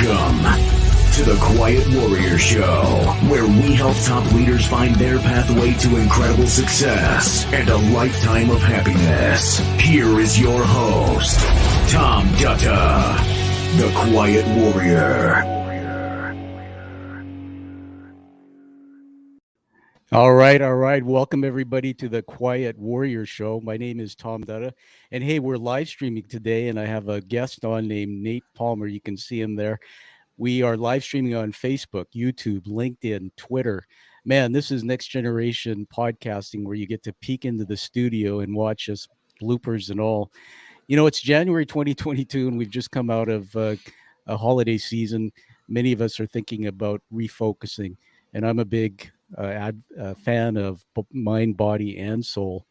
Welcome to the Quiet Warrior Show, where we help top leaders find their pathway to incredible success and a lifetime of happiness. Here is your host, Tom Dutta, the Quiet Warrior. All right. Welcome, everybody, to the Quiet Warrior Show. My name is Tom Dutta. And hey, we're live streaming today, and I have a guest on named Nate Palmer. You can see him there. We are live streaming on Facebook, YouTube, LinkedIn, Twitter. Man, this is next generation podcasting where you get to peek into the studio and watch us, bloopers and all. You know, it's January 2022, and we've just come out of a holiday season. Many of us are thinking about refocusing, and I'm a big fan of mind, body, and soul,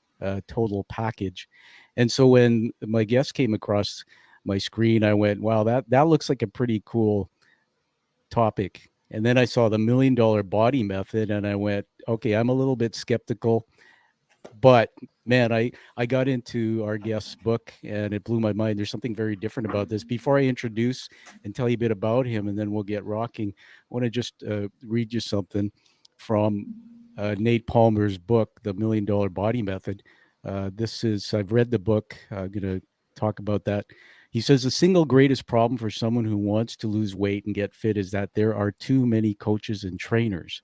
total package. And so when my guest came across my screen, I went, wow, that looks like a pretty cool topic. And then I saw the $1 Million Body Method, and I went, okay, I'm a little bit skeptical. But man, I got into our guest's book and it blew my mind. There's something very different about this. Before I introduce and tell you a bit about him, and then we'll get rocking, I want to just read you something from Nate Palmer's book, The $1 Million Body Method. I've read the book. I'm going to talk about that. He says the single greatest problem for someone who wants to lose weight and get fit is that there are too many coaches and trainers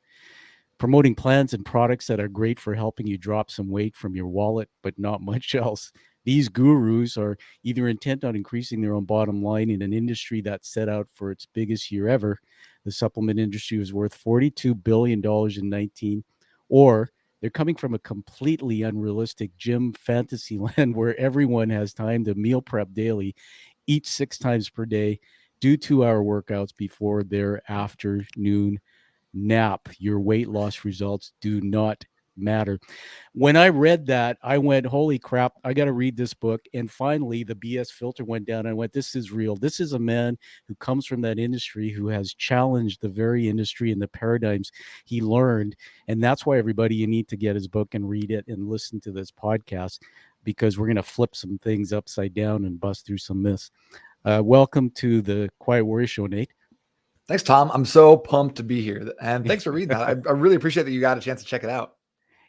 promoting plans and products that are great for helping you drop some weight from your wallet, but not much else. These gurus are either intent on increasing their own bottom line in an industry that set out for its biggest year ever. The supplement industry was worth $42 billion in 19, or they're coming from a completely unrealistic gym fantasy land where everyone has time to meal prep daily, eat 6 times per day, do 2-hour workouts before their afternoon nap. Your weight loss results do not matter. When I read that, I went, holy crap, I got to read this book. And finally, the BS filter went down. I went, this is real. This is a man who comes from that industry, who has challenged the very industry and the paradigms he learned. And that's why, everybody, you need to get his book and read it and listen to this podcast, because we're going to flip some things upside down and bust through some myths. Welcome to the Quiet Warrior Show, Nate. Thanks, Tom. I'm so pumped to be here. And thanks for reading that. I really appreciate that you got a chance to check it out.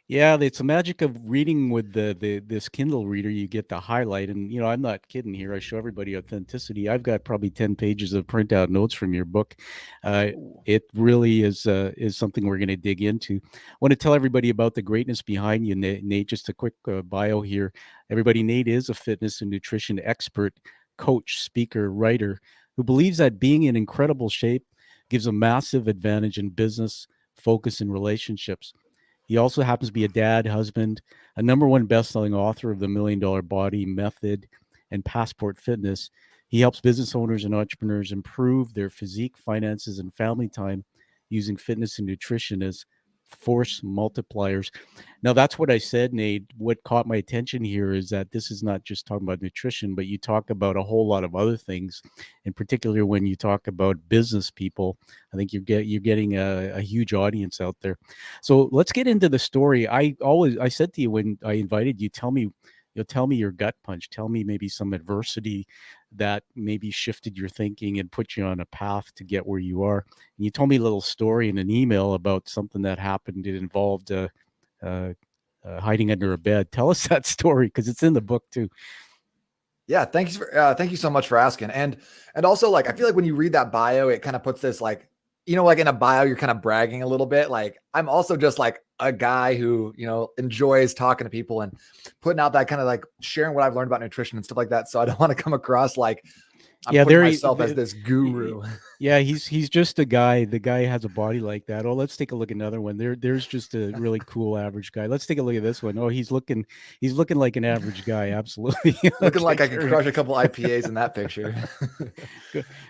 Yeah, it's the magic of reading with this Kindle reader. You get the highlight. And, you know, I'm not kidding here. I show everybody authenticity. I've got probably 10 pages of printout notes from your book. It really is something we're going to dig into. I want to tell everybody about the greatness behind you, Nate. Just a quick bio here. Everybody, Nate is a fitness and nutrition expert, coach, speaker, writer, who believes that being in incredible shape gives a massive advantage in business, focus, and relationships. He also happens to be a dad, husband, a #1 best-selling author of The $1 Million Body Method and Passport Fitness. He helps business owners and entrepreneurs improve their physique, finances, and family time using fitness and nutrition as force multipliers. Now, that's what I said, Nate. What caught my attention here is that this is not just talking about nutrition, but you talk about a whole lot of other things. In particular, when you talk about business people, I think you're getting a huge audience out there. So let's get into the story. I said to you when I invited you, tell me your gut punch. Tell me maybe some adversity that maybe shifted your thinking and put you on a path to get where you are. And you told me a little story in an email about something that happened. It involved hiding under a bed. Tell us that story, because it's in the book too. Yeah, thank you so much for asking. And also, like, I feel like when you read that bio, it kind of puts this, like, you know, like in a bio, you're kind of bragging a little bit. Like, I'm also just like a guy who, you know, enjoys talking to people and putting out that kind of, like, sharing what I've learned about nutrition and stuff like that. So I don't want to come across like I'm putting myself as this guru. Yeah, he's just a guy. The guy has a body like that. Oh, let's take a look at another one. There's just a really cool average guy. Let's take a look at this one. Oh, he's looking like an average guy. Absolutely. Looking like I could crush a couple IPAs in that picture.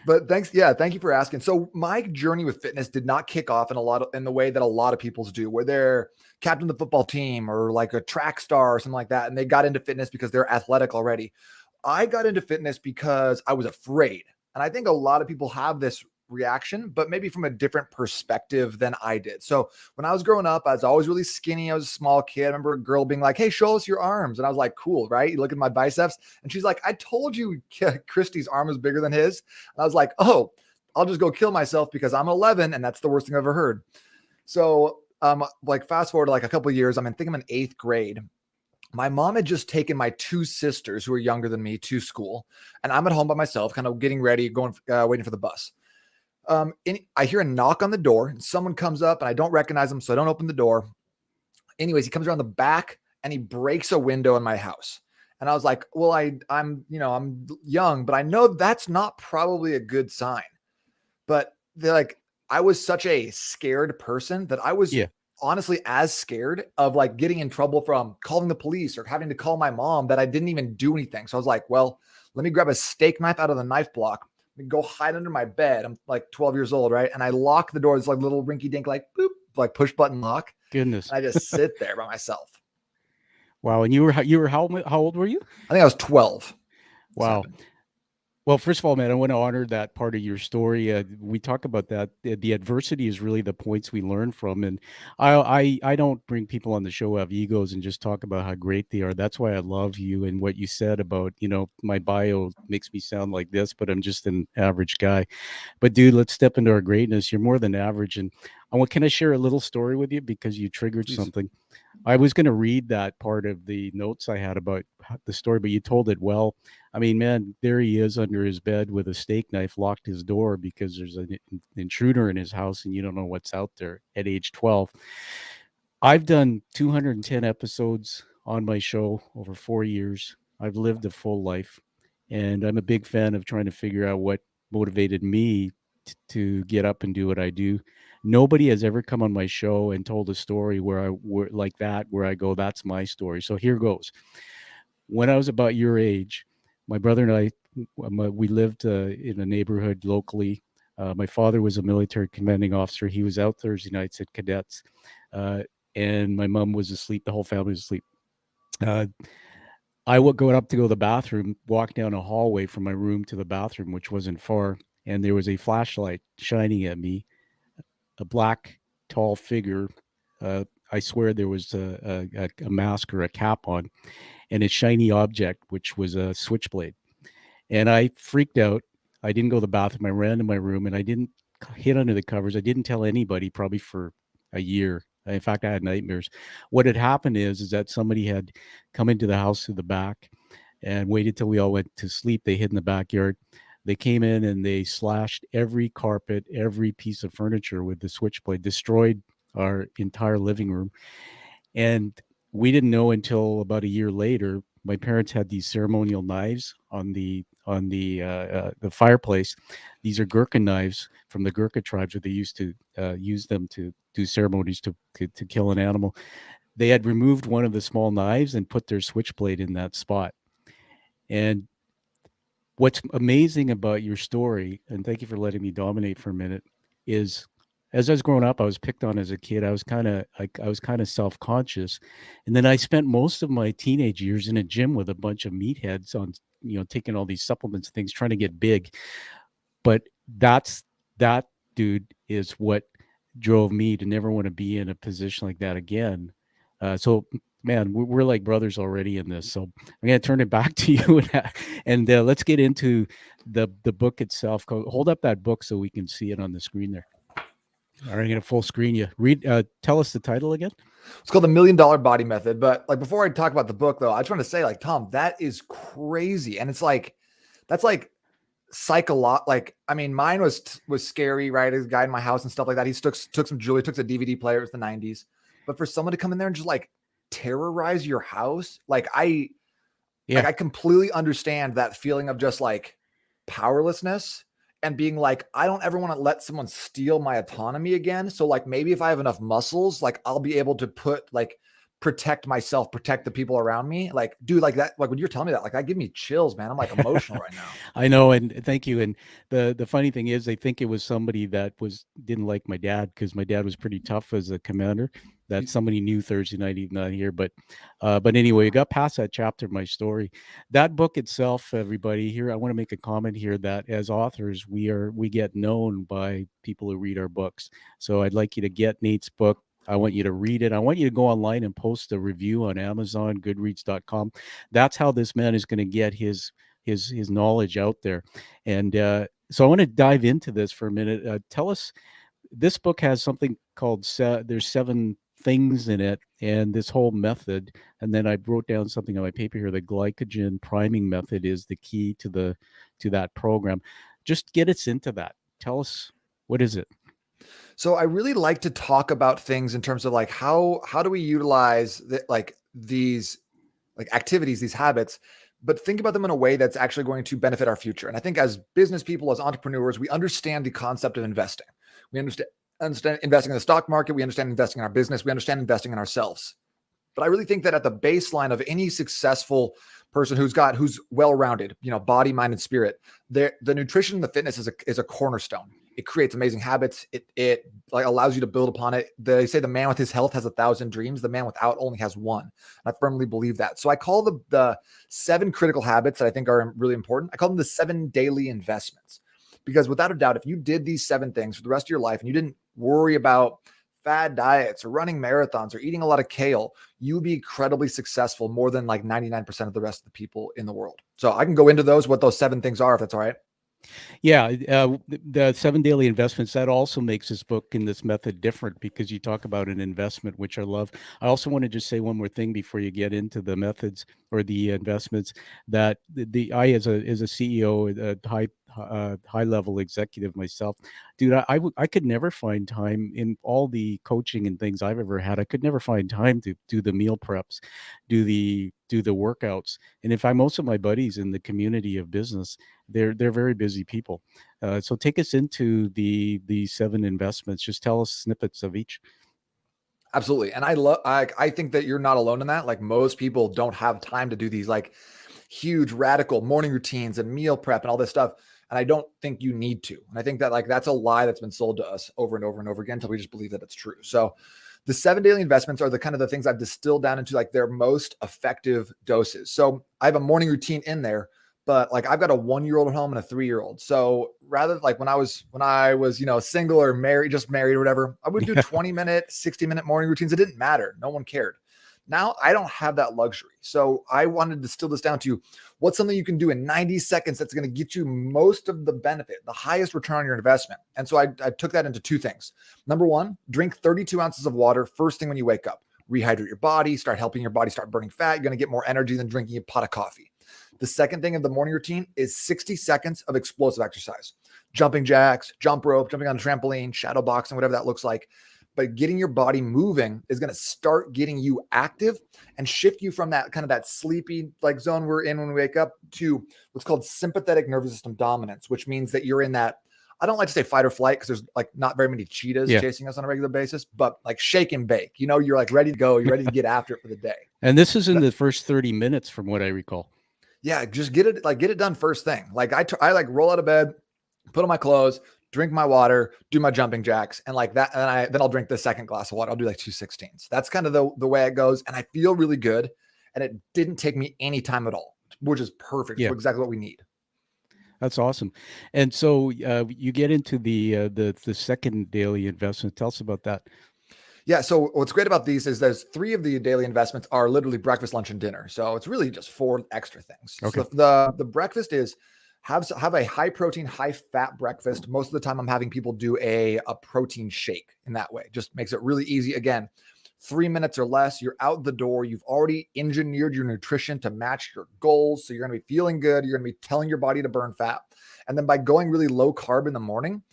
But thank you for asking. So my journey with fitness did not kick off in the way that a lot of people's do, where they're captain of the football team or like a track star or something like that, and they got into fitness because they're athletic already. I got into fitness because I was afraid. And I think a lot of people have this reaction, but maybe from a different perspective than I did. So when I was growing up, I was always really skinny. I was a small kid. I remember a girl being like, "Hey, show us your arms." And I was like, "Cool, right? You look at my biceps." And she's like, "I told you Christy's arm is bigger than his." And I was like, "Oh, I'll just go kill myself because I'm 11 and that's the worst thing I've ever heard. So like fast forward to like a couple of years, I think I'm in 8th grade. My mom had just taken my 2 sisters who are younger than me to school, and I'm at home by myself, kind of getting ready, waiting for the bus. I hear a knock on the door, and someone comes up, and I don't recognize him, so I don't open the door. Anyways, he comes around the back and he breaks a window in my house. And I was like, well, I'm young, but I know that's not probably a good sign. But they're like, I was such a scared person that I was honestly as scared of like getting in trouble from calling the police or having to call my mom that I didn't even do anything. So I was like, well, let me grab a steak knife out of the knife block and go hide under my bed. I'm like 12 years old, right? And I lock the door. It's like little rinky dink, like boop, like push button lock. Goodness. And I just sit there by myself. Wow. And you were how old were you? I think I was 12. Wow. 7. Well, first of all, man, I want to honor that part of your story. We talk about that. The adversity is really the points we learn from. And I don't bring people on the show who have egos and just talk about how great they are. That's why I love you and what you said about, my bio makes me sound like this, but I'm just an average guy. But dude, let's step into our greatness. You're more than average. And can I share a little story with you because you triggered something? I was going to read that part of the notes I had about the story, but you told it well. I mean, man, there he is under his bed with a steak knife, locked his door because there's an intruder in his house and you don't know what's out there at age 12. I've done 210 episodes on my show over 4 years. I've lived a full life, and I'm a big fan of trying to figure out what motivated me to get up and do what I do. Nobody has ever come on my show and told a story where I go, that's my story. So here goes. When I was about your age, my brother and I, we lived in a neighborhood locally. My father was a military commanding officer. He was out Thursday nights at cadets, and my mom was asleep. The whole family was asleep. I would go up to go to the bathroom, walk down a hallway from my room to the bathroom, which wasn't far, and there was a flashlight shining at me. A black, tall figure. I swear there was a mask or a cap on, and a shiny object, which was a switchblade. And I freaked out. I didn't go to the bathroom. I ran to my room, and I didn't hid under the covers. I didn't tell anybody probably for a year. In fact, I had nightmares. What had happened is that somebody had come into the house through the back and waited till we all went to sleep. They hid in the backyard. They came in and they slashed every carpet, every piece of furniture with the switchblade, destroyed our entire living room. And we didn't know until about a year later. My parents had these ceremonial knives on the fireplace. These are Gurkha knives from the Gurkha tribes, where they used to use them to do ceremonies to kill an animal. They had removed one of the small knives and put their switchblade in that spot. And what's amazing about your story, and thank you for letting me dominate for a minute, is as I was growing up, I was picked on as a kid. I was kind of self-conscious. And then I spent most of my teenage years in a gym with a bunch of meatheads on, taking all these supplements and things, trying to get big. But that dude is what drove me to never want to be in a position like that again. So man, we're like brothers already in this. So I'm going to turn it back to you and let's get into the book itself. Hold up that book so we can see it on the screen there. All right, I'm going to full screen you. Tell us the title again. It's called The $1 Million Body Method. But like, before I talk about the book though, I just want to say, like, Tom, that is crazy. And it's like, that's like like, I mean, mine was scary, right? There's a guy in my house and stuff like that. He took some jewelry, took a DVD player. It was the 90s. But for someone to come in there and just like terrorize your house, like I completely understand that feeling of just like powerlessness and being like, I don't ever want to let someone steal my autonomy again. So like, maybe if I have enough muscles, like I'll be able to protect myself, protect the people around me. Like, dude, like that, like when you're telling me that, like that give me chills, man. I'm like emotional right now. I know. And thank you. And the funny thing is, they think it was somebody that didn't like my dad, because my dad was pretty tough as a commander, that somebody knew Thursday night, even not here. But anyway, we got past that chapter of my story. That book itself, everybody here, I want to make a comment here that as authors, we get known by people who read our books. So I'd like you to get Nate's book. I want you to read it. I want you to go online and post a review on Amazon, Goodreads.com. That's how this man is going to get his knowledge out there. And So I want to dive into this for a minute. Tell us, this book has something called there's 7 things in it, and this whole method. And then I wrote down something on my paper here: the glycogen priming method is the key to that program. Just get us into that. Tell us, what is it? So I really like to talk about things in terms of like how do we utilize these like activities, these habits, but think about them in a way that's actually going to benefit our future. And I think as business people, as entrepreneurs, we understand the concept of investing. We understand investing in the stock market. We understand investing in our business. We understand investing in ourselves. But I really think that at the baseline of any successful person who's well-rounded, body, mind, and spirit, the nutrition and the fitness is a cornerstone. It creates amazing habits. It like allows you to build upon it. They say the man with his health has 1,000 dreams. The man without only has one. And I firmly believe that. So I call the 7 critical habits that I think are really important, I call them the 7 daily investments. Because without a doubt, if you did these 7 things for the rest of your life and you didn't worry about fad diets or running marathons or eating a lot of kale, you would be incredibly successful, more than like 99% of the rest of the people in the world. So I can go into what those 7 things are, if that's all right. Yeah, the 7 daily investments, that also makes this book and this method different, because you talk about an investment, which I love. I also want to just say one more thing before you get into the methods or the investments, that I, as a CEO, a high level executive myself, dude, I could never find time in all the coaching and things I've ever had. I could never find time to do the meal preps, do the workouts. And if most of my buddies in the community of business, they're very busy people. So take us into the 7 investments. Just tell us snippets of each. Absolutely. And I think that you're not alone in that. Like, most people don't have time to do these like huge radical morning routines and meal prep and all this stuff. And I don't think you need to. And I think that like that's a lie that's been sold to us over and over and over again until we just believe that it's true. So the 7 daily investments are the kind of the things I've distilled down into like their most effective doses. So I have a morning routine in there, but like I've got a 1-year-old at home and a 3-year-old. So rather, like when I was, single or married, just married or whatever, I would do 20-minute, 60-minute morning routines. It didn't matter. No one cared. Now I don't have that luxury. So I wanted to distill this down to what's something you can do in 90 seconds that's going to get you most of the benefit, the highest return on your investment. And so I took that into 2 things. Number 1, drink 32 ounces of water first thing when you wake up. Rehydrate your body, start helping your body start burning fat. You're going to get more energy than drinking a pot of coffee. The second thing of the morning routine is 60 seconds of explosive exercise. Jumping jacks, jump rope, jumping on a trampoline, shadow boxing, whatever that looks like. But getting your body moving is going to start getting you active and shift you from that kind of that sleepy like zone we're in when we wake up to what's called sympathetic nervous system dominance, which means that you're in that, I don't like to say fight or flight because there's like not very many cheetahs chasing us on a regular basis, but like shake and bake, you're like ready to go. You're ready to get after it for the day. And this is in the first 30 minutes from what I recall. Yeah. Just get it done first thing. Like I like roll out of bed, put on my clothes, drink my water, do my jumping jacks, and like that. And then I'll drink the second glass of water. I'll do like 2 16s. That's kind of the way it goes. And I feel really good. And it didn't take me any time at all, which is perfect. Yeah. Exactly what we need. That's awesome. And so you get into the second daily investment. Tell us about that. Yeah. So what's great about these is there's 3 of the daily investments are literally breakfast, lunch, and dinner. So it's really just 4 extra things. Okay. So the breakfast is have a high protein, high fat breakfast. Most of the time I'm having people do a protein shake in that way. Just makes it really easy. Again, 3 minutes or less, you're out the door. You've already engineered your nutrition to match your goals. So you're going to be feeling good. You're going to be telling your body to burn fat. And then by going really low carb in the morning,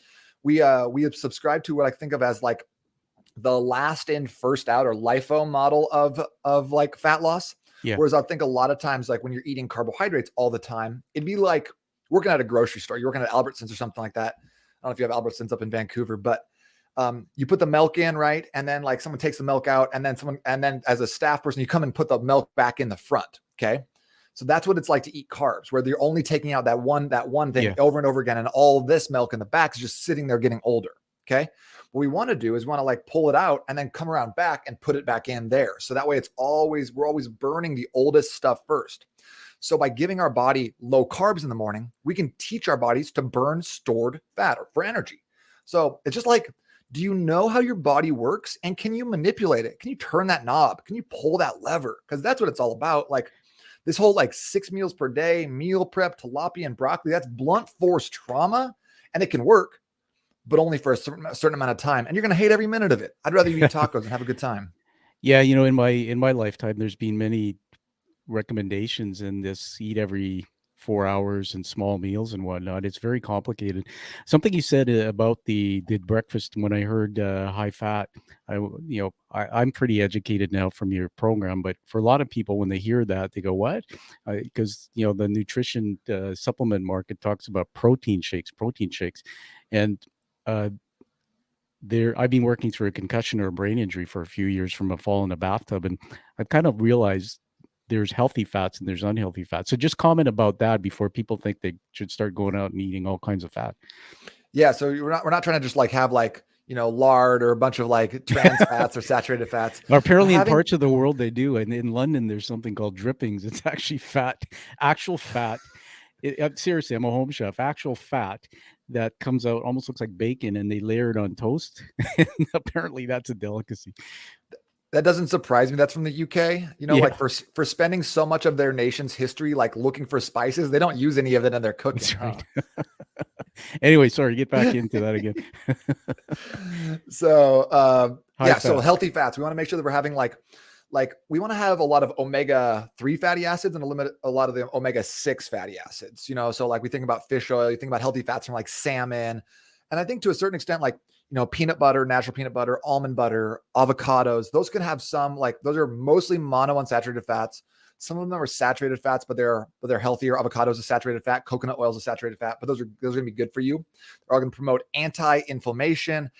we have subscribed to what I think of as like the last in, first out, or LIFO model of like fat loss. Yeah. Whereas I think a lot of times, like when you're eating carbohydrates all the time, it'd be like working at a grocery store. You're working at Albertsons or something like that. I don't know if you have Albertsons up in Vancouver, but you put the milk in, right? And then like someone takes the milk out, and then as a staff person, you come and put the milk back in the front. Okay. So that's what it's like to eat carbs, where you're only taking out that one thing over and over again. And all this milk in the back is just sitting there getting older. Okay. What we want to do is like pull it out and then come around back and put it back in there. So that way we're always burning the oldest stuff first. So by giving our body low carbs in the morning, we can teach our bodies to burn stored fat for energy. So it's just like, do you know how your body works? And can you manipulate it? Can you turn that knob? Can you pull that lever? Because that's what it's all about. Like this whole like 6 meals per day, meal prep, tilapia and broccoli, that's blunt force trauma and it can work, but only for a certain amount of time. And you're going to hate every minute of it. I'd rather you eat tacos and have a good time. Yeah, in my lifetime, there's been many recommendations in this: eat every 4 hours and small meals and whatnot. It's very complicated. Something you said about the breakfast, when I heard high fat, I'm pretty educated now from your program, but for a lot of people, when they hear that, they go, what? Because the nutrition supplement market talks about protein shakes, and uh, I've been working through a concussion or a brain injury for a few years from a fall in a bathtub, and I've kind of realized there's healthy fats and there's unhealthy fats. So just comment about that before people think they should start going out and eating all kinds of fat. Yeah. So we're not trying to just like have like, lard or a bunch of like trans fats or saturated fats. Apparently in parts of the world they do. And in London, there's something called drippings. It's actually actual fat. Seriously, I'm a home chef. Actual fat that comes out, almost looks like bacon, and they layer it on toast. And apparently that's a delicacy. That doesn't surprise me. That's from the UK. Like for spending so much of their nation's history, like looking for spices, they don't use any of it in their cooking. That's right. Anyway, sorry, get back into that again. So, so healthy fats. We want to make sure that we're having like we want to have a lot of omega-3 fatty acids and a lot of the omega-6 fatty acids, so like we think about fish oil, you think about healthy fats from like salmon. And I think to a certain extent, like, peanut butter, natural peanut butter, almond butter, avocados, those can have some, like, those are mostly monounsaturated fats. Some of them are saturated fats, but they're healthier. Avocados is saturated fat. Coconut oil is a saturated fat, but those are going to be good for you. They're all going to promote anti-inflammation.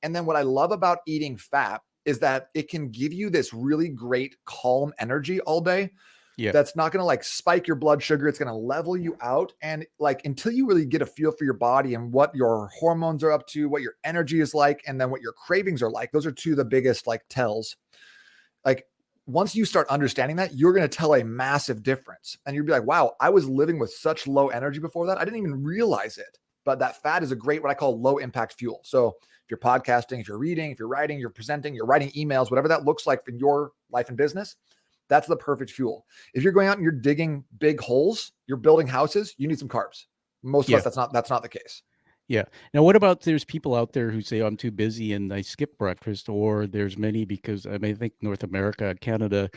And then what I love about eating fat is that it can give you this really great calm energy all day. Yeah. That's not going to like spike your blood sugar. It's going to level you out. And like, until you really get a feel for your body and what your hormones are up to, what your energy is like, and then what your cravings are like, those are two of the biggest like tells. Like, once you start understanding that, you're going to tell a massive difference. And you'll be like, wow, I was living with such low energy before that. I didn't even realize it. But that fat is a great, what I call low impact fuel. So if you're podcasting, if you're reading, if you're writing, you're presenting, you're writing emails, whatever that looks like in your life and business, that's the perfect fuel. If you're going out and you're digging big holes, you're building houses, you need some carbs. Most of us, that's not the case. Yeah. Now, what about there's people out there who say, oh, I'm too busy and I skip breakfast, or there's many, because I think North America, Canada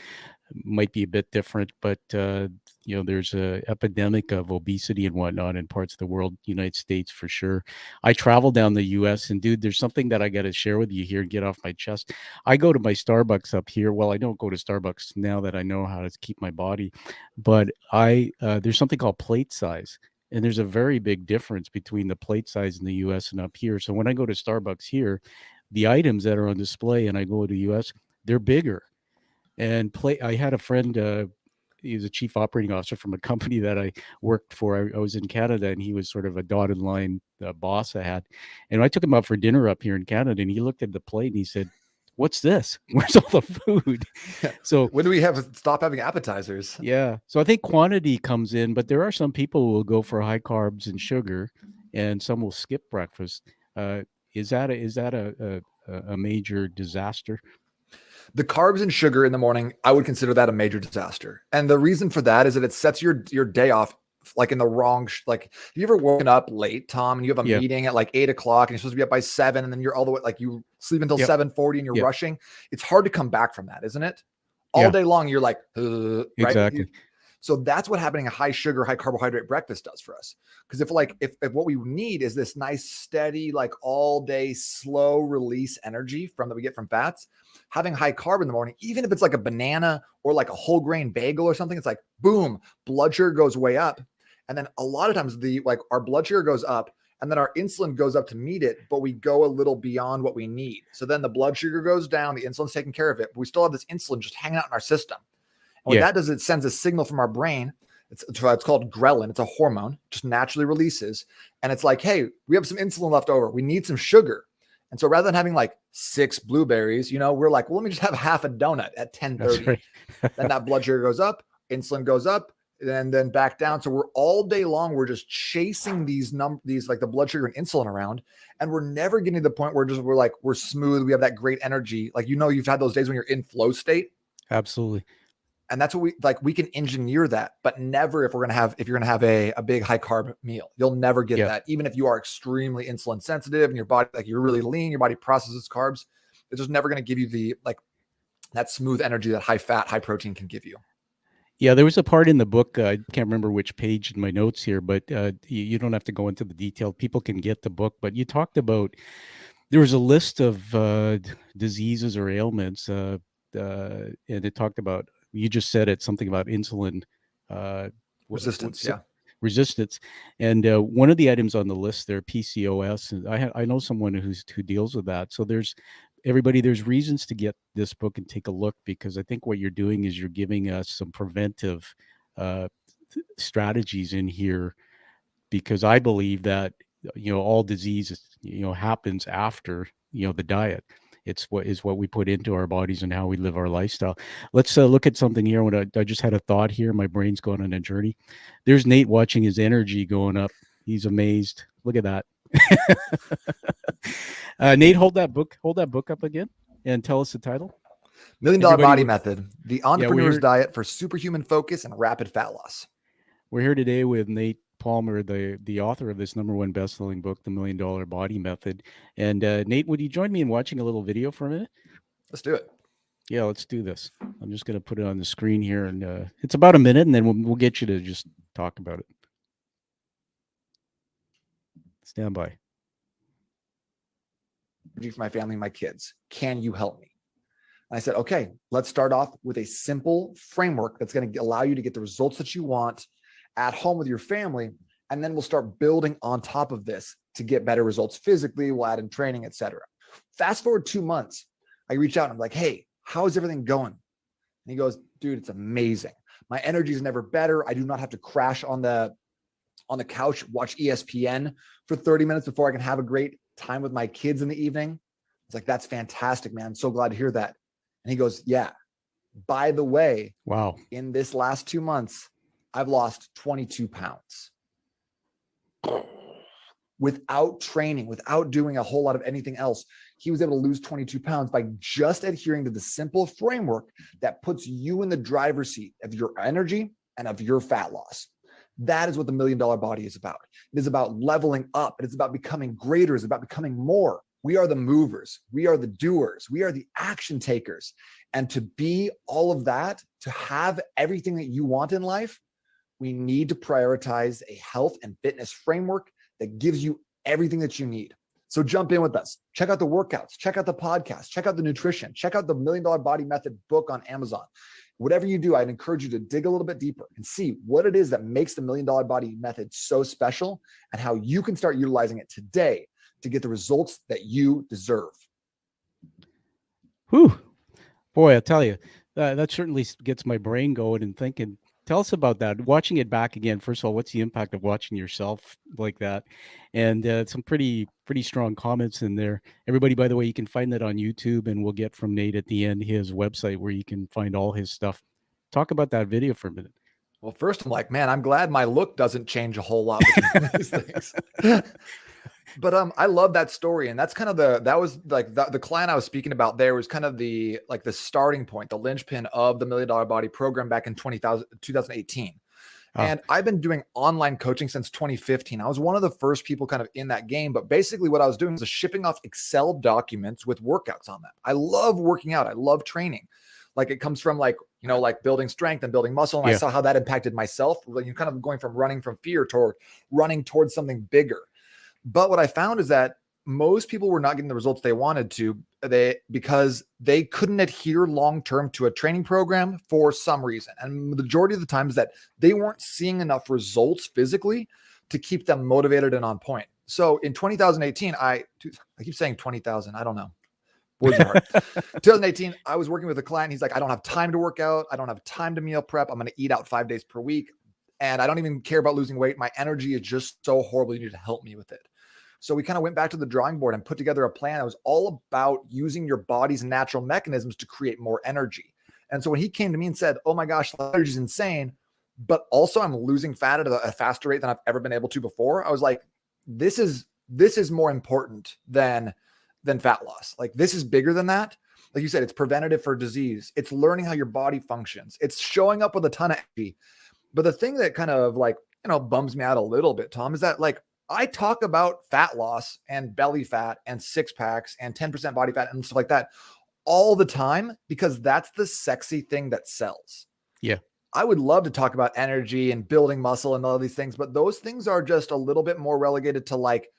might be a bit different, but there's a epidemic of obesity and whatnot in parts of the world, United States for sure. I travel down the US, and dude, there's something that I got to share with you here and get off my chest. I go to my Starbucks up here. Well, I don't go to Starbucks now that I know how to keep my body, but there's something called plate size. And there's a very big difference between the plate size in the US and up here. So when I go to Starbucks here, the items that are on display and I go to the US, they're bigger. And I had a friend, he was a chief operating officer from a company that I worked for. I was in Canada, and he was sort of a dotted line boss I had. And I took him out for dinner up here in Canada, and he looked at the plate and he said, what's this? Where's all the food? So when do we stop having appetizers? Yeah. So I think quantity comes in, but there are some people who will go for high carbs and sugar, and some will skip breakfast. Is that a major disaster? The carbs and sugar in the morning, I would consider that a major disaster. And the reason for that is that it sets your day off like in the wrong, like, have you ever woken up late, Tom, and you have a meeting at like 8 o'clock and you're supposed to be up by 7, and then you're all the way, like you sleep until 7:40 and you're rushing. It's hard to come back from that, isn't it? All day long, you're like, right? Exactly. So that's what having a high sugar, high carbohydrate breakfast does for us. Because if what we need is this nice, steady, like all day, slow release energy that we get from fats, having high carb in the morning, even if it's like a banana or like a whole grain bagel or something, it's like, boom, blood sugar goes way up. And then a lot of times our blood sugar goes up, and then our insulin goes up to meet it, but we go a little beyond what we need. So then the blood sugar goes down, the insulin's taking care of it, but we still have this insulin just hanging out in our system. And what that does, it sends a signal from our brain. It's called ghrelin. It's a hormone, just naturally releases. And it's like, hey, we have some insulin left over. We need some sugar. And so rather than having like 6 blueberries, we're like, well, let me just have half a donut at 10:30. Right. Then that blood sugar goes up, insulin goes up, and then back down. So we're all day long, we're just chasing these like the blood sugar and insulin around, and we're never getting to the point where we're smooth. We have that great energy. Like, you've had those days when you're in flow state. Absolutely. And that's what we can engineer that, but never if you're going to have a big high carb meal. You'll never get that. Even if you are extremely insulin sensitive and your body, like you're really lean, your body processes carbs, it's just never going to give you the, like that smooth energy that high fat, high protein can give you. Yeah, there was a part in the book, I can't remember which page in my notes here, but you don't have to go into the detail. People can get the book, but you talked about, there was a list of diseases or ailments, and it talked about, you just said it, something about insulin Resistance, resistance, and one of the items on the list there, PCOS, and I know someone who deals with that. So there's reasons to get this book and take a look, because I think what you're doing is you're giving us some preventive uh, strategies in here, because I believe that all disease happens after the diet. It's what we put into our bodies and how we live our lifestyle. Let's look at something here. When I just had a thought here, my brain's going on a journey. There's Nate watching his energy going up. He's amazed. Look at that. Nate, hold that book up again and tell us the title. $1 Million Body Method, the entrepreneur's diet for superhuman focus and rapid fat loss. We're here today with Nate Palmer, the author of this #1 best-selling book, The $1 Million Body Method. And Nate, would you join me in watching a little video for a minute? Let's do it. Yeah, let's do this. I'm just going to put it on the screen here, and it's about a minute, and then we'll get you to just talk about it. Stand by. For my family and my kids, can you help me? And I said, okay, let's start off with a simple framework that's going to allow you to get the results that you want at home with your family. And then we'll start building on top of this to get better results physically. We'll add in training, etc. Fast forward 2 months, I reach out and I'm like, hey, how is everything going? And he goes, dude, it's amazing. My energy is never better. I do not have to crash on the couch, watch ESPN for 30 minutes before I can have a great time with my kids in the evening. It's like, that's fantastic, man. I'm so glad to hear that. And he goes, yeah, by the way, wow, in this last 2 months, I've lost 22 pounds without training, without doing a whole lot of anything else. He was able to lose 22 pounds by just adhering to the simple framework that puts you in the driver's seat of your energy and of your fat loss. That is what the $1 Million Body is about. It is about leveling up. It is about becoming greater. It's about becoming more. We are the movers. We are the doers. We are the action takers. And to be all of that, to have everything that you want in life, we need to prioritize a health and fitness framework that gives you everything that you need. So jump in with us. Check out the workouts. Check out the podcast. Check out the nutrition. Check out the $1 Million Body Method book on Amazon. Whatever you do, I'd encourage you to dig a little bit deeper and see what it is that makes the $1 Million Body Method so special and how you can start utilizing it today to get the results that you deserve. Whew. Boy, I tell you, that certainly gets my brain going and thinking. Tell us about that. Watching it back again, first of all, what's the impact of watching yourself like that? And some pretty strong comments in there. Everybody, by the way, you can find that on YouTube, and we'll get from Nate at the end his website where you can find all his stuff. Talk about that video for a minute. Well, first, I'm like, man, I'm glad my look doesn't change a whole lot between these things. But I love that story. And that's kind of the client I was speaking about there was kind of the starting point, the linchpin of the $1 Million Body program back in 2018. And I've been doing online coaching since 2015. I was one of the first people kind of in that game. But basically what I was doing was shipping off Excel documents with workouts on them. I love working out. I love training. Like it comes from like building strength and building muscle. And I saw how that impacted myself. You're kind of going from running from fear toward running towards something bigger. But what I found is that most people were not getting the results they wanted to because they couldn't adhere long-term to a training program for some reason. And the majority of the time is that they weren't seeing enough results physically to keep them motivated and on point. So in 2018, I keep saying 20,000. I don't know. Words are hard. 2018, I was working with a client. He's like, I don't have time to work out. I don't have time to meal prep. I'm going to eat out 5 days per week. And I don't even care about losing weight. My energy is just so horrible. You need to help me with it. So we kind of went back to the drawing board and put together a plan that was all about using your body's natural mechanisms to create more energy. And so when he came to me and said, oh my gosh, the energy is insane, but also I'm losing fat at a faster rate than I've ever been able to before. I was like, this is more important than fat loss. Like this is bigger than that. like you said, it's preventative for disease. It's learning how your body functions. It's showing up with a ton of energy. But the thing that kind of like, bums me out a little bit, Tom, is that like I talk about fat loss and belly fat and six packs and 10% body fat and stuff like that all the time, because that's the sexy thing that sells. Yeah. I would love to talk about energy and building muscle and all these things, but those things are just a little bit more relegated to like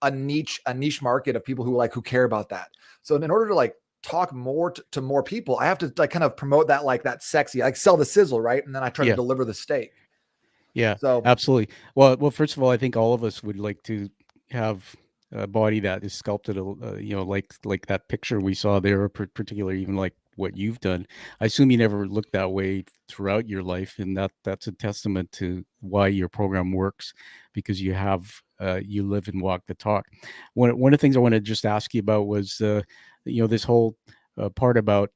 a niche market of people who care about that. So in order to like talk more to more people, I have to like kind of promote that, like that sexy, like sell the sizzle, right? And then I try to deliver the steak. Yeah, so absolutely. Well, first of all, I think all of us would like to have a body that is sculpted, like that picture we saw there, or particularly even like what you've done. I assume you never looked that way throughout your life, and that's a testament to why your program works, because you live and walk the talk. One of the things I want to just ask you about was, this whole part about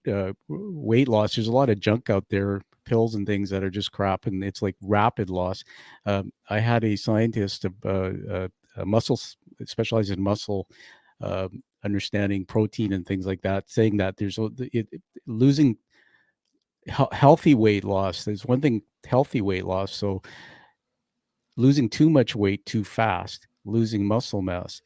weight loss. There's a lot of junk out there, pills and things that are just crap, and it's like rapid loss. I had a scientist, a muscle specialized in muscle understanding protein and things like that, saying that there's losing healthy weight loss. There's one thing, healthy weight loss. So losing too much weight too fast, losing muscle mass.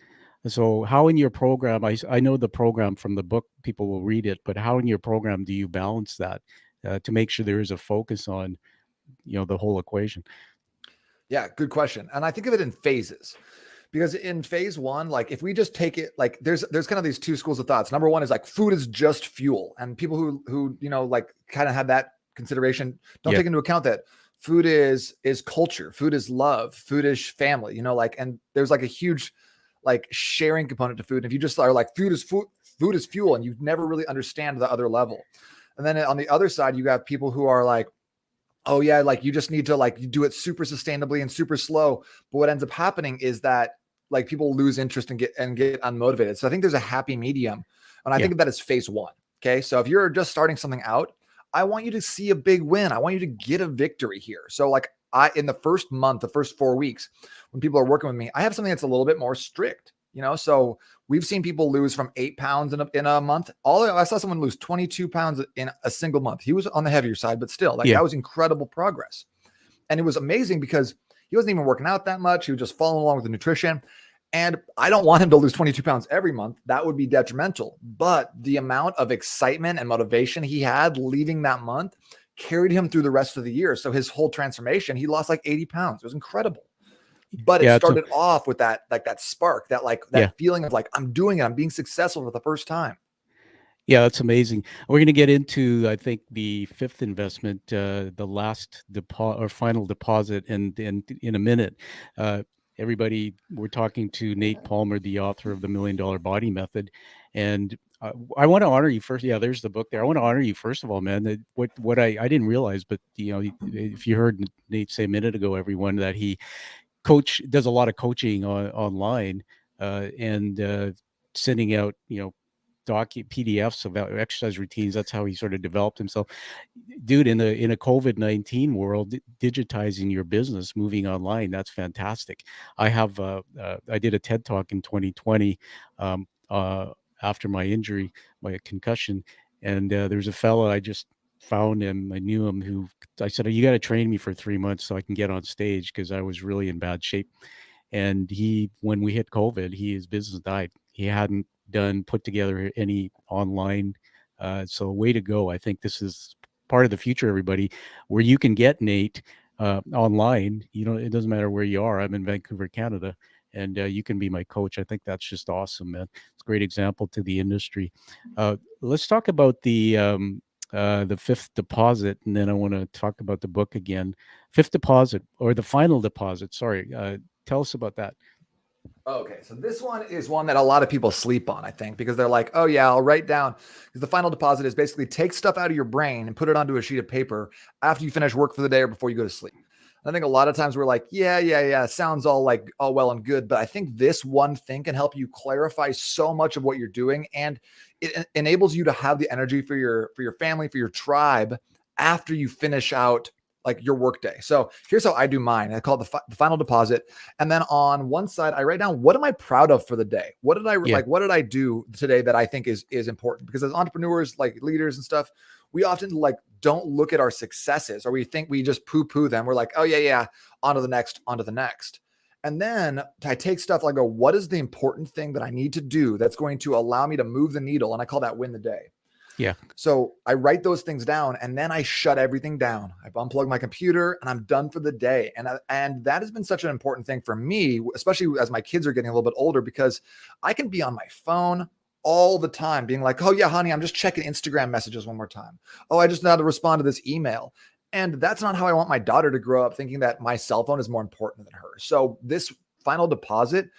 So how in your program, I know the program from the book, people will read it, but how in your program do you balance that to make sure there is a focus on, the whole equation? Yeah, good question. And I think of it in phases, because in phase one, like if we just take it, like there's kind of these two schools of thoughts. Number one is like food is just fuel. And people who like kind of have that consideration don't take into account that food is culture, food is love, food is family, and there's like a huge like sharing component to food. And if you just are like food is fuel, and you never really understand the other level. And then on the other side, you have people who are like, oh yeah, like you just need to like you do it super sustainably and super slow. But what ends up happening is that like people lose interest and get unmotivated. So I think there's a happy medium. And I think of that as phase one. Okay. So if you're just starting something out, I want you to see a big win. I want you to get a victory here. So like in the first month, the first 4 weeks, when people are working with me, I have something that's a little bit more strict, so we've seen people lose from 8 pounds in a month. I saw someone lose 22 pounds in a single month. He was on the heavier side, but still that was incredible progress. And it was amazing because he wasn't even working out that much. He was just following along with the nutrition. And I don't want him to lose 22 pounds every month. That would be detrimental. But the amount of excitement and motivation he had leaving that month carried him through the rest of the year. So his whole transformation, he lost like 80 pounds. It was incredible. But it started off with that spark, that feeling of like, I'm doing it. I'm being successful for the first time. Yeah, that's amazing. We're going to get into, I think, the fifth investment, the last final deposit, and in a minute. Everybody, we're talking to Nate Palmer, the author of the $1 Million Body Method, and I want to honor you first. Yeah, there's the book there. I want to honor you first of all, man. What I didn't realize, but if you heard Nate say a minute ago, everyone, that he does a lot of coaching online and sending out PDFs about exercise routines. That's how he sort of developed himself. Dude, in a COVID-19 world, digitizing your business, moving online, that's fantastic. I did a TED Talk in 2020 after my injury, my concussion, and there's a fellow I just found him. I knew him, who I said, you got to train me for 3 months so I can get on stage, because I was really in bad shape. And when we hit COVID, his business died. He hadn't put together any online. So way to go. I think this is part of the future, everybody, where you can get Nate online. It doesn't matter where you are. I'm in Vancouver, Canada, and you can be my coach. I think that's just awesome, man. It's a great example to the industry. Let's talk about the fifth deposit, and then I want to talk about the book again. Fifth deposit, or the final deposit. Sorry. Tell us about that. Okay, so this one is one that a lot of people sleep on, I think, because they're like, oh yeah, I'll write down, because the final deposit is basically take stuff out of your brain and put it onto a sheet of paper after you finish work for the day or before you go to sleep. I think a lot of times we're like, yeah, sounds all well and good, but I think this one thing can help you clarify so much of what you're doing, and it enables you to have the energy for your family, for your tribe, after you finish out like your work day. So here's how I do mine. I call it the final deposit. And then on one side, I write down, what am I proud of for the day? What did I like? What did I do today that I think is important? Because as entrepreneurs, like leaders and stuff, we often like don't look at our successes, or we think we just poo-poo them. We're like, oh yeah, on to the next, on to the next. And then I take stuff like, what is the important thing that I need to do that's going to allow me to move the needle? And I call that win the day. Yeah. So I write those things down, and then I shut everything down. I unplug my computer and I'm done for the day. And that has been such an important thing for me, especially as my kids are getting a little bit older, because I can be on my phone all the time being like, oh yeah, honey, I'm just checking Instagram messages one more time. Oh, I just know how to respond to this email. And that's not how I want my daughter to grow up, thinking that my cell phone is more important than her. So this final deposit,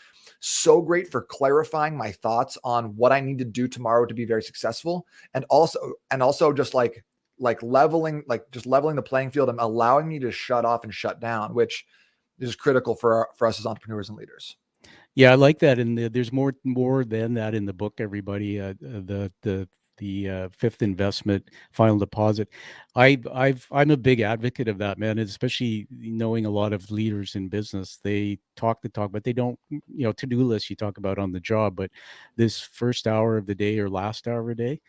so great for clarifying my thoughts on what I need to do tomorrow to be very successful. And also just like leveling the playing field and allowing me to shut off and shut down, which is critical for us as entrepreneurs and leaders. Yeah, I like that. And there's more than that in the book, everybody. The fifth investment, final deposit. I'm a big advocate of that, man. Especially knowing a lot of leaders in business, they talk the talk, but they don't, to-do lists you talk about on the job. But this first hour of the day or last hour of the day,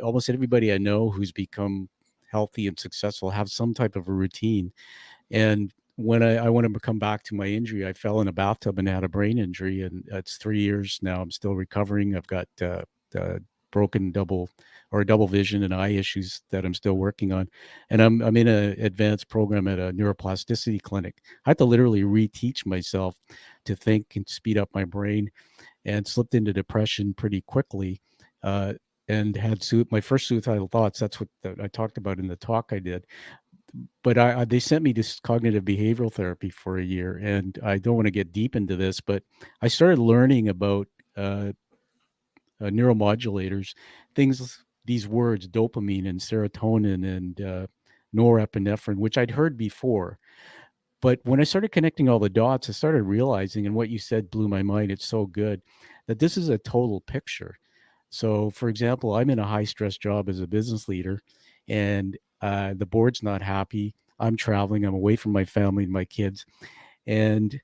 almost everybody I know who's become healthy and successful have some type of a routine. And when I want to come back to my injury, I fell in a bathtub and had a brain injury, and it's 3 years now. I'm still recovering. I've got broken double vision and eye issues that I'm still working on, and I'm in an advanced program at a neuroplasticity clinic. I had to literally reteach myself to think and speed up my brain, and slipped into depression pretty quickly, and had my first suicidal thoughts. That's what I talked about in the talk I did. But they sent me to cognitive behavioral therapy for a year, and I don't want to get deep into this, but I started learning about neuromodulators, these words, dopamine and serotonin and norepinephrine, which I'd heard before. But when I started connecting all the dots, I started realizing, and what you said blew my mind, it's so good, that this is a total picture. So, for example, I'm in a high-stress job as a business leader, and the board's not happy. I'm traveling. I'm away from my family and my kids. And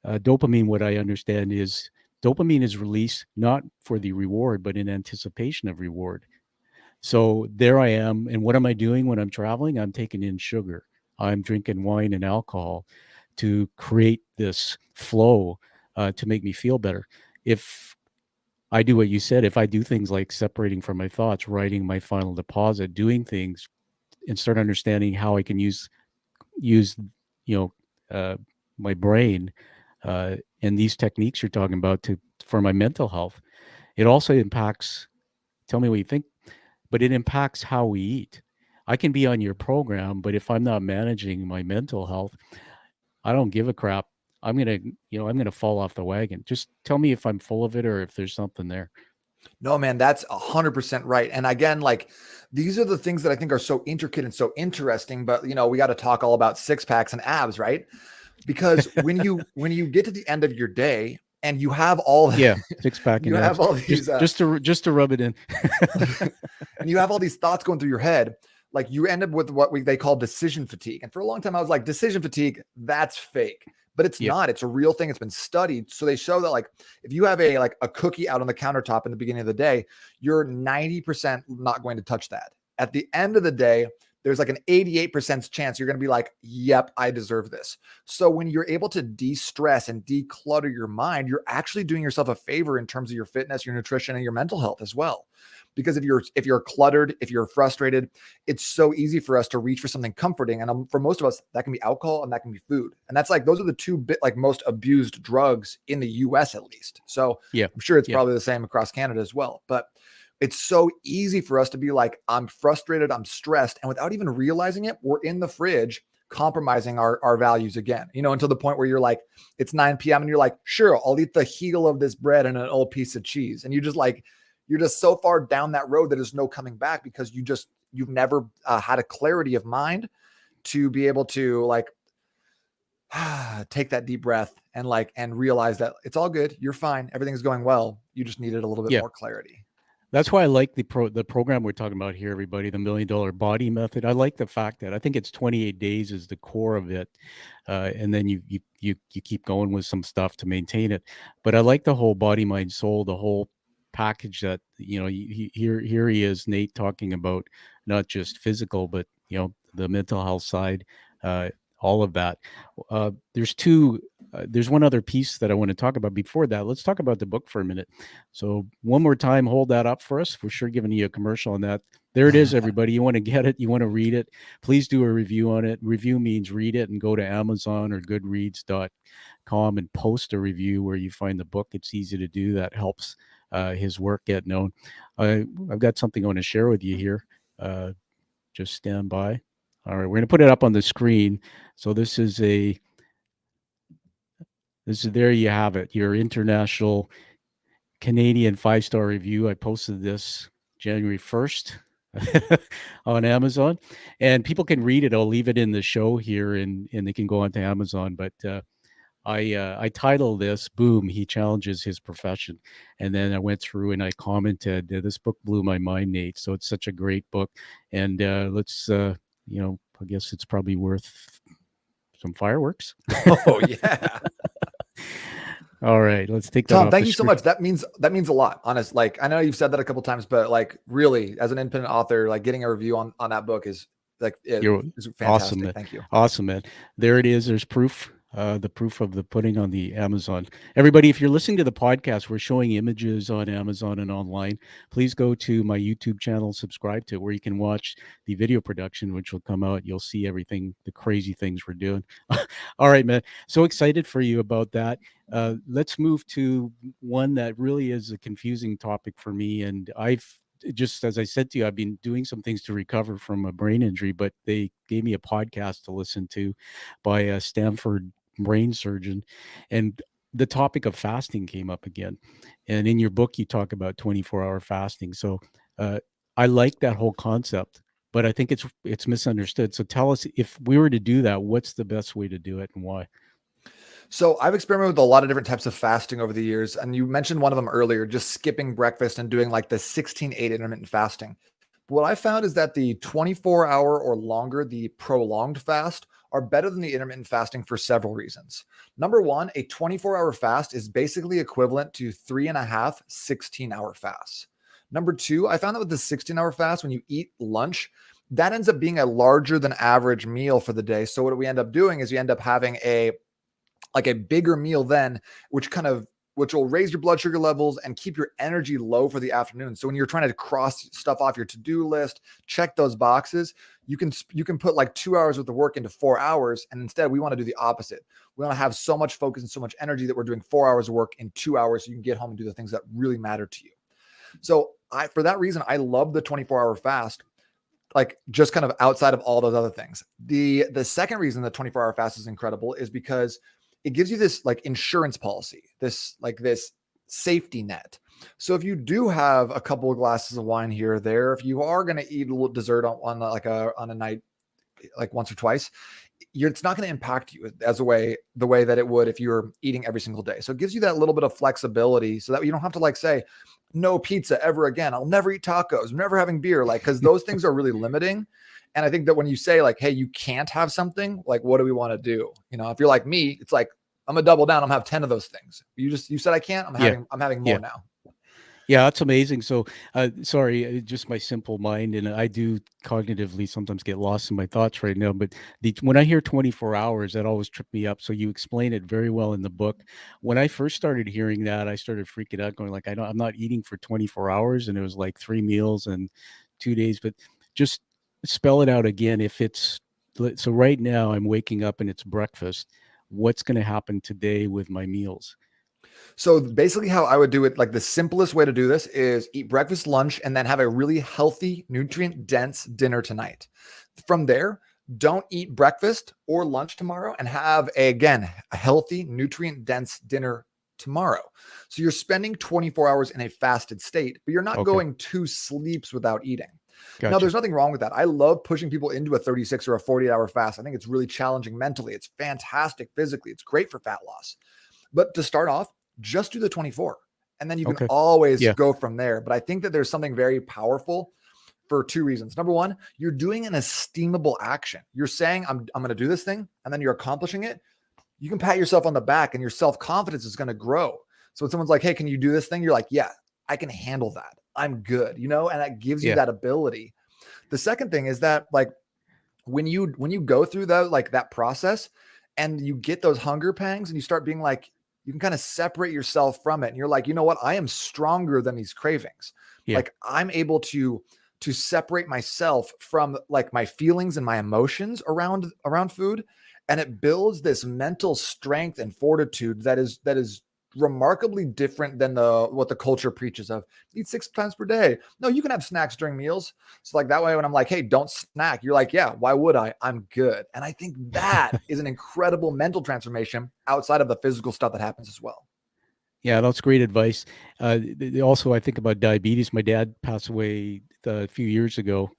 dopamine, what I understand is dopamine is released not for the reward, but in anticipation of reward. So there I am. And what am I doing when I'm traveling? I'm taking in sugar. I'm drinking wine and alcohol to create this flow to make me feel better. If I do what you said, if I do things like separating from my thoughts, writing my final deposit, doing things, and start understanding how I can use my brain and these techniques you're talking about for my mental health, it also impacts. Tell me what you think, but it impacts how we eat. I can be on your program, but if I'm not managing my mental health, I don't give a crap. I'm gonna fall off the wagon. Just tell me if I'm full of it or if there's something there. No, man, that's 100% right. And again, like these are the things that I think are so intricate and so interesting, but we got to talk all about six packs and abs, right? Because when you get to the end of your day and you have all six pack and you abs. have all these just to rub it in. And you have all these thoughts going through your head, like you end up with what they call decision fatigue. And for a long time I was like, decision fatigue, that's fake. But it's not. It's a real thing. It's been studied. So they show that like if you have a cookie out on the countertop in the beginning of the day, you're 90% not going to touch that. At the end of the day, there's like an 88% chance you're going to be like, yep, I deserve this. So when you're able to de-stress and declutter your mind, you're actually doing yourself a favor in terms of your fitness, your nutrition, and your mental health as well. Because if you're cluttered, if you're frustrated, it's so easy for us to reach for something comforting. And for most of us, that can be alcohol and that can be food. And that's those are the two most abused drugs in the US at least. So I'm sure it's probably the same across Canada as well. But it's so easy for us to be like, I'm frustrated, I'm stressed. And without even realizing it, we're in the fridge compromising our values again, until the point where you're like, it's 9 p.m. and you're like, sure, I'll eat the heel of this bread and an old piece of cheese. And you're just so far down that road that there's no coming back because you've never had a clarity of mind to be able to take that deep breath and realize that it's all good. You're fine. Everything's going well. You just needed a little bit more clarity. That's why I like the program we're talking about here, everybody, the $1 Million Body Method. I like the fact that I think it's 28 days is the core of it, and then you keep going with some stuff to maintain it. But I like the whole body, mind, soul, the whole package that here he is, Nate, talking about not just physical, but the mental health side, all of that. There's one other piece that I want to talk about. Before that, let's talk about the book for a minute. So one more time, hold that up for us. We're sure giving you a commercial on that. There it is, everybody. You want to get it, you want to read it, please do a review on it. Review means read it and go to Amazon or goodreads.com and post a review where you find the book. It's easy to do. That helps his work get known. I've got something I want to share with you here. Just stand by. All right, we're going to put it up on the screen. So there you have it, your international Canadian 5-star review. I posted this January 1st on Amazon, and people can read it. I'll leave it in the show here, and they can go onto Amazon. But I titled this, Boom, He Challenges His Profession. And then I went through and I commented, this book blew my mind, Nate. So it's such a great book. And let's, I guess it's probably worth some fireworks. Oh, yeah. All right, let's take that. Tom, thank you so much. That means a lot. Honest, like I know you've said that a couple of times, but like really, as an independent author, like getting a review on that book is like is fantastic. Awesome, man. Thank you. Awesome, man. There it is. There's proof. The proof of the pudding on the Amazon. Everybody, if you're listening to the podcast, we're showing images on Amazon and online. Please go to my YouTube channel, subscribe to it, where you can watch the video production, which will come out. You'll see everything, the crazy things we're doing. All right, man. So excited for you about that. Let's move to one that really is a confusing topic for me. And just as I said to you, I've been doing some things to recover from a brain injury, but they gave me a podcast to listen to by a Stanford brain surgeon, and the topic of fasting came up again. And in your book, you talk about 24-hour fasting. So I like that whole concept, but I think it's misunderstood. So tell us, if we were to do that, what's the best way to do it and why? So I've experimented with a lot of different types of fasting over the years. And you mentioned one of them earlier, just skipping breakfast and doing like the 16/8 intermittent fasting. What I found is that the 24-hour or longer, the prolonged fast, are better than the intermittent fasting for several reasons. Number one, a 24-hour fast is basically equivalent to 3.5 16-hour fasts. Number two, I found that with the 16-hour fast, when you eat lunch, that ends up being a larger than average meal for the day. So what we end up doing is you end up having a bigger meal then, which will raise your blood sugar levels and keep your energy low for the afternoon. So when you're trying to cross stuff off your to-do list, check those boxes, you can put like 2 hours worth of work into 4 hours. And instead we want to do the opposite. We want to have so much focus and so much energy that we're doing 4 hours of work in 2 hours so you can get home and do the things that really matter to you. So for that reason, I love the 24-hour fast, like just kind of outside of all those other things. The second reason the 24-hour fast is incredible is because it gives you this like insurance policy, this safety net. So if you do have a couple of glasses of wine here or there, if you are going to eat a little dessert on a night, like once or twice, it's not going to impact you the way that it would if you're eating every single day. So it gives you that little bit of flexibility so that you don't have to like say, no pizza ever again. I'll never eat tacos. I'm never having beer. Like, cause those things are really limiting. And I think that when you say like, hey, you can't have something, like, what do we want to do? You know, if you're like me, it's like, I'm gonna double down. I'm gonna have 10 of those things. You said I can't, I'm having more now. Yeah, that's amazing. So, sorry, just my simple mind, and I do cognitively sometimes get lost in my thoughts right now. But when I hear 24 hours, that always tripped me up. So you explain it very well in the book. When I first started hearing that, I started freaking out, going like, I'm not eating for 24 hours, and it was like 3 meals and 2 days. But just spell it out again. So right now, I'm waking up and it's breakfast. What's going to happen today with my meals? So basically how I would do it, like the simplest way to do this is eat breakfast, lunch, and then have a really healthy, nutrient dense dinner tonight. From there, don't eat breakfast or lunch tomorrow and have a healthy, nutrient dense dinner tomorrow. So you're spending 24 hours in a fasted state, but you're not going 2 sleeps without eating. Gotcha. Now, there's nothing wrong with that. I love pushing people into a 36 or a 48-hour fast. I think it's really challenging mentally. It's fantastic physically. It's great for fat loss. But to start off, just do the 24 And then you can Okay. always Yeah. go from there. But I think that there's something very powerful for two reasons. Number one, you're doing an esteemable action. You're saying, I'm going to do this thing, and then you're accomplishing it. You can pat yourself on the back and your self-confidence is going to grow. So when someone's like, hey, can you do this thing? You're like, yeah, I can handle that. I'm good, you know, and that gives you that ability. The second thing is that like when you go through that process and you get those hunger pangs and you start being like, you can kind of separate yourself from it. And you're like, you know what? I am stronger than these cravings. Yeah. Like I'm able to separate myself from like my feelings and my emotions around food. And it builds this mental strength and fortitude that is remarkably different than what the culture preaches of eat 6 times per day. No, you can have snacks during meals. So like that way, when I'm like, hey, don't snack, you're like, yeah, why would I? I'm good. And I think that is an incredible mental transformation outside of the physical stuff that happens as well. Yeah, that's great advice. Also, I think about diabetes. My dad passed away a few years ago.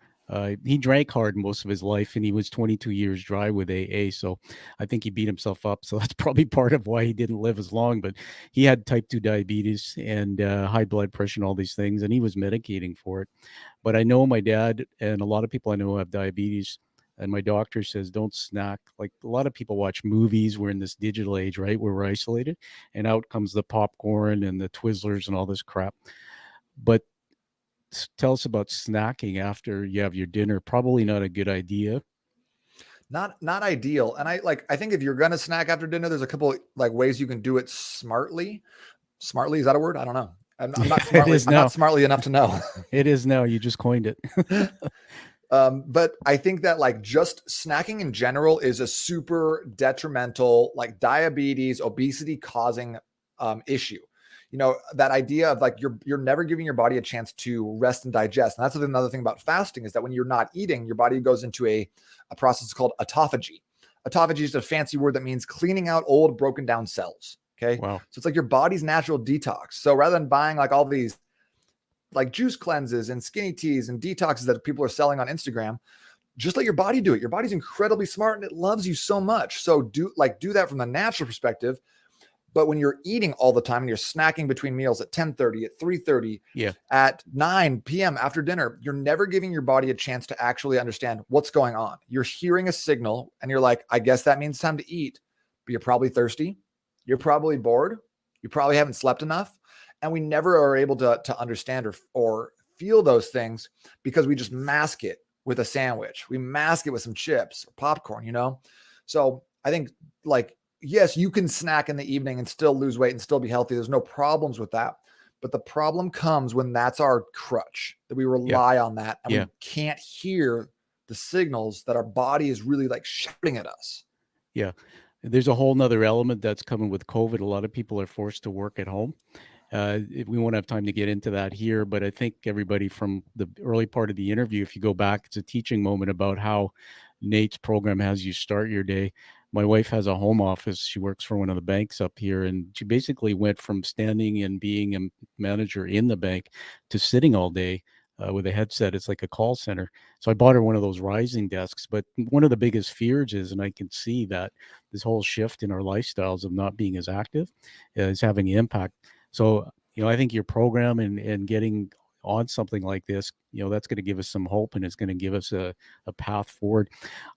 He drank hard most of his life, and he was 22 years dry with AA. So I think he beat himself up. So that's probably part of why he didn't live as long. But he had type 2 diabetes and high blood pressure and all these things, and he was medicating for it. But I know my dad and a lot of people I know have diabetes. And my doctor says, don't snack. Like a lot of people watch movies. We're in this digital age, right? Where we're isolated. And out comes the popcorn and the Twizzlers and all this crap. But tell us about snacking after you have your dinner. Probably not a good idea. Not ideal. And I think if you're going to snack after dinner, there's a couple like ways you can do it smartly. Smartly, is that a word? I don't know. I'm not smartly. I'm not smartly enough to know. It is now. You just coined it. But I think that like just snacking in general is a super detrimental, like diabetes, obesity causing issue. You know, that idea of like you're never giving your body a chance to rest and digest. And that's another thing about fasting is that when you're not eating, your body goes into a process called autophagy. Autophagy is a fancy word that means cleaning out old, broken down cells. Okay. Wow. So it's like your body's natural detox. So rather than buying like all these like juice cleanses and skinny teas and detoxes that people are selling on Instagram, just let your body do it. Your body's incredibly smart and it loves you so much. So do that from the natural perspective. But when you're eating all the time and you're snacking between meals at 10:30, at 3:30, at 9 p.m. after dinner, you're never giving your body a chance to actually understand what's going on. You're hearing a signal and you're like, I guess that means time to eat. But you're probably thirsty. You're probably bored. You probably haven't slept enough. And we never are able to understand or feel those things because we just mask it with a sandwich. We mask it with some chips or popcorn, you know? So I think like, yes, you can snack in the evening and still lose weight and still be healthy. There's no problems with that. But the problem comes when that's our crutch, that we rely on that and we can't hear the signals that our body is really like shouting at us. Yeah. There's a whole nother element that's coming with COVID. A lot of people are forced to work at home. We won't have time to get into that here, but I think everybody from the early part of the interview, if you go back, it's a teaching moment about how Nate's program has you start your day. My wife has a home office. She works for one of the banks up here, and she basically went from standing and being a manager in the bank to sitting all day with a headset. It's like a call center. So I bought her one of those rising desks. But one of the biggest fears is, and I can see that this whole shift in our lifestyles of not being as active is having an impact. So, I think your program and getting on something like this, that's going to give us some hope and it's going to give us a path forward.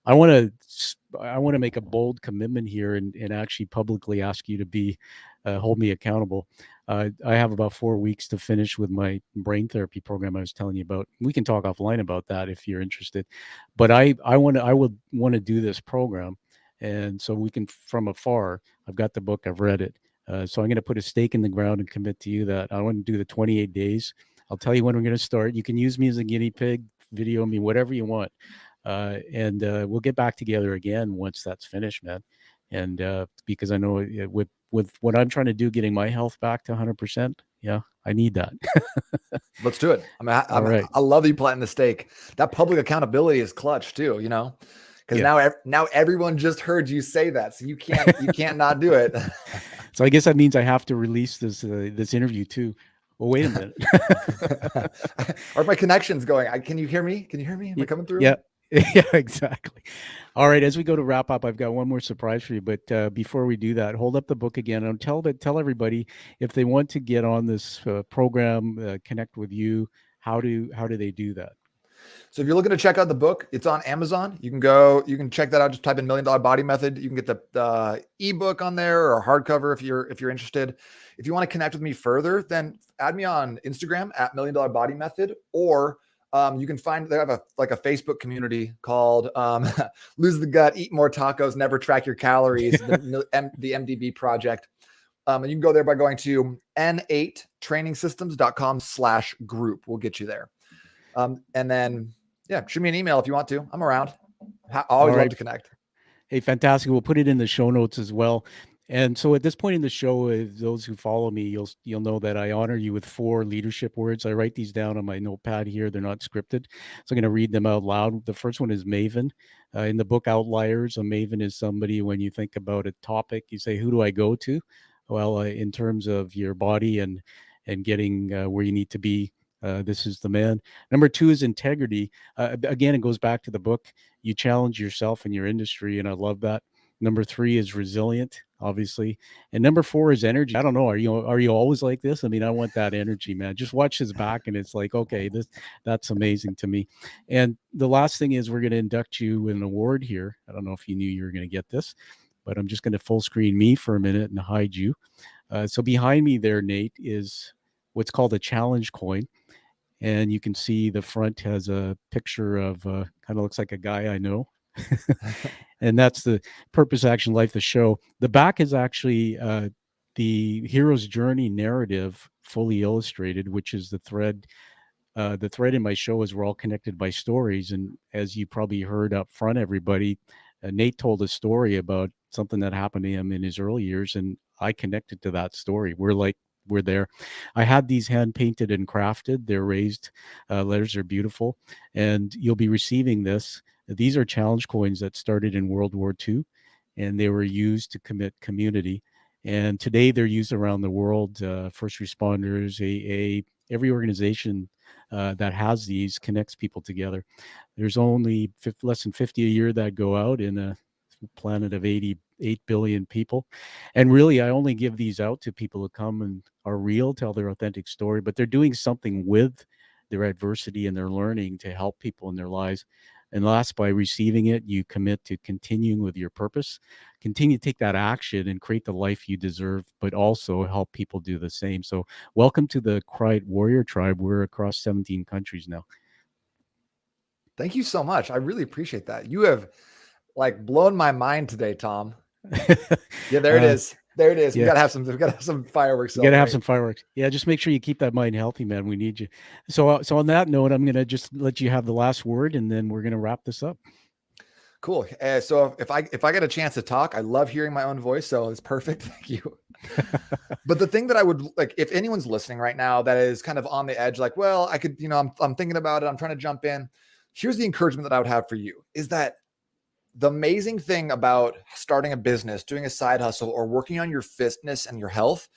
I want to make a bold commitment here and actually publicly ask you to hold me accountable. I have about 4 weeks to finish with my brain therapy program I was telling you about. We can talk offline about that if you're interested. But I would want to do this program. And so we can, from afar, I've got the book, I've read it. So I'm going to put a stake in the ground and commit to you that I want to do the 28 days. I'll tell you when we're going to start. You can use me as a guinea pig, video me, whatever you want. And we'll get back together again once that's finished, man. And because I know with what I'm trying to do, getting my health back to 100%, I need that. Let's do it. I love you planting the stake. That public accountability is clutch too, because now everyone just heard you say that, so you can't not do it. So I guess that means I have to release this interview too. Well, wait a minute. Are my connections going? Can you hear me? Am I coming through? Yeah. Yeah, exactly. All right, as we go to wrap up, I've got one more surprise for you. But before we do that, hold up the book again and tell everybody if they want to get on this program, connect with you. How do they do that? So if you're looking to check out the book, it's on Amazon. You can check that out. Just type in $1 Million Body Method. You can get the ebook on there or hardcover if you're interested. If you want to connect with me further, then add me on Instagram at $1 Million Body Method, or you can they have a Facebook community called Lose the Gut, Eat More Tacos, Never Track Your Calories, the MDB Project. And you can go there by going to n8trainingsystems.com/group. We'll get you there. And then, yeah, shoot me an email if you want to. I'm around. I always love to connect. Hey, fantastic. We'll put it in the show notes as well. And so at this point in the show, those who follow me, you'll know that I honor you with 4 leadership words. I write these down on my notepad here. They're not scripted. So I'm going to read them out loud. The first one is Maven. In the book Outliers, a Maven is somebody, when you think about a topic, you say, who do I go to? Well, in terms of your body and getting where you need to be, this is the man. Number 2 is integrity. Again, it goes back to the book. You challenge yourself in your industry, and I love that. Number 3 is resilient, obviously, and number 4 is energy. I don't know. Are you always like this? I mean, I want that energy, man. Just watch his back, and it's like, okay, that's amazing to me. And the last thing is we're going to induct you with an award here. I don't know if you knew you were going to get this, but I'm just going to full screen me for a minute and hide you. So behind me there, Nate, is what's called a challenge coin. And you can see the front has a picture of kind of looks like a guy I know. And that's the Purpose Action Life, the show. The back is actually the hero's journey narrative fully illustrated, which is the thread. The thread in my show is we're all connected by stories. And as you probably heard up front, everybody, Nate told a story about something that happened to him in his early years. And I connected to that story. We're there. I had these hand painted and crafted. They're raised letters are beautiful. And you'll be receiving this. These are challenge coins that started in World War II, and they were used to commit community. And today they're used around the world. First responders, AA, every organization that has these connects people together. There's only less than 50 a year that go out in a planet of 88 billion people. And really, I only give these out to people who come and are real, tell their authentic story, but they're doing something with their adversity and their learning to help people in their lives. And last, by receiving it, you commit to continuing with your purpose, continue to take that action and create the life you deserve, but also help people do the same. So welcome to the Quiet Warrior Tribe. We're across 17 countries now. Thank you so much. I really appreciate that. You have blown my mind today, Tom. Yeah, there it is. There it is. Yeah. We gotta have some fireworks. You gotta have some fireworks. Yeah, just make sure you keep that mind healthy, man. We need you. So on that note, I'm gonna just let you have the last word, and then we're gonna wrap this up. Cool. So if I get a chance to talk, I love hearing my own voice. So it's perfect. Thank you. But the thing that I would like, if anyone's listening right now that is kind of on the edge, like, well, I could, I'm thinking about it. I'm trying to jump in. Here's the encouragement that I would have for you is that the amazing thing about starting a business, doing a side hustle, or working on your fitness and your health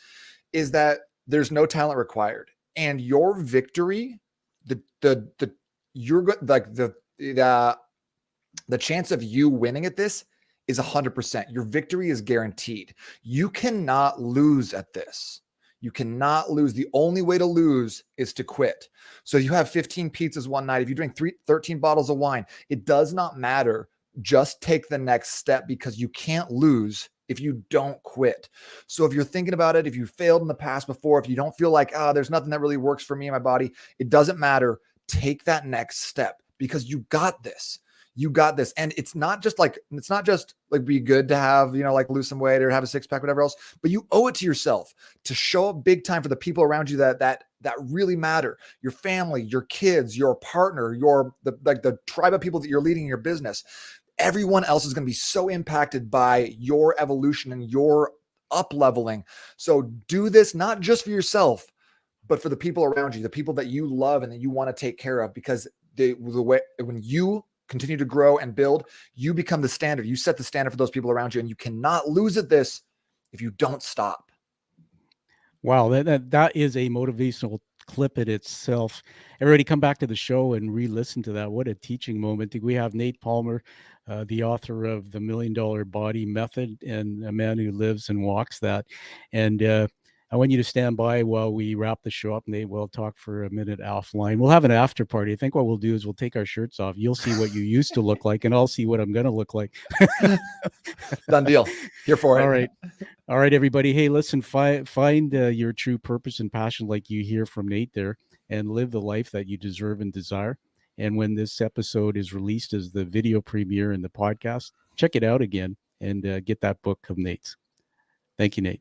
is that there's no talent required, and your victory, the chance of you winning at this is 100%. Your victory is guaranteed. You cannot lose at this. You cannot lose. The only way to lose is to quit. So you have 15 pizzas one night. If you drink 13 bottles of wine, it does not matter. Just take the next step, because you can't lose if you don't quit. So if you're thinking about it, if you failed in the past before, if you don't feel like, there's nothing that really works for me and my body, it doesn't matter. Take that next step, because you got this. You got this. And it's not just like be good to have, lose some weight or have a six pack, whatever else, but you owe it to yourself to show up big time for the people around you that really matter. Your family, your kids, your partner, the tribe of people that you're leading in your business. Everyone else is going to be so impacted by your evolution and your up leveling. So do this, not just for yourself, but for the people around you, the people that you love and that you want to take care of, because the way, when you continue to grow and build, you become the standard. You set the standard for those people around you, and you cannot lose at this if you don't stop. Wow, that is a motivational clip it itself. Everybody come back to the show and re-listen to that. What a teaching moment. We have Nate Palmer, the author of The $1 Million Body Method and a man who lives and walks that. And I want you to stand by while we wrap the show up. Nate, we'll talk for a minute offline. We'll have an after party. I think what we'll do is we'll take our shirts off. You'll see what you used to look like, and I'll see what I'm going to look like. Done deal. Here for it. All right. All right, everybody. Hey, listen, find your true purpose and passion like you hear from Nate there, and live the life that you deserve and desire. And when this episode is released as the video premiere and the podcast, check it out again and get that book of Nate's. Thank you, Nate.